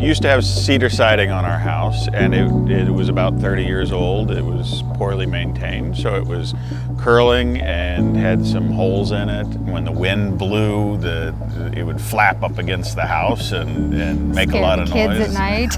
used to have cedar siding on our house, and it was about 30 years old. It was poorly maintained, so it was curling and had some holes in it. When the wind blew, it would flap up against the house and make a lot of noise. Kids at night.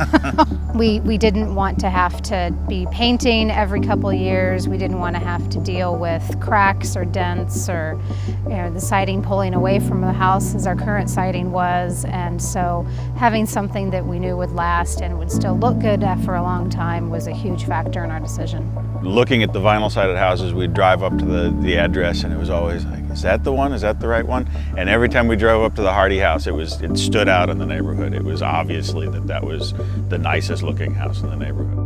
We didn't want to have to be painting every couple of years. We didn't want to have to deal with cracks or dents or the siding pulling away from the house as our current siding was. And so having something that we knew would last and would still look good for a long time was a huge factor in our decision. Looking at the vinyl-sided houses, we'd drive up to the address, and it was always like, is that the one? Is that the right one? And every time we drove up to the Hardie house, it stood out in the neighborhood. It was obviously that was the nicest looking house in the neighborhood.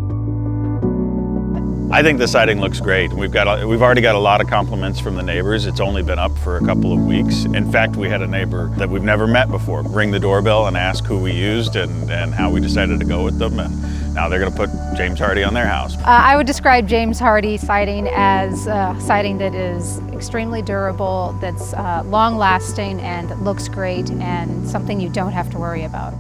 I think the siding looks great. We've already got a lot of compliments from the neighbors. It's only been up for a couple of weeks. In fact, we had a neighbor that we've never met before ring the doorbell and ask who we used and how we decided to go with them. And now they're going to put James Hardie on their house. I would describe James Hardie siding as siding that is extremely durable, that's long-lasting and that looks great, and something you don't have to worry about.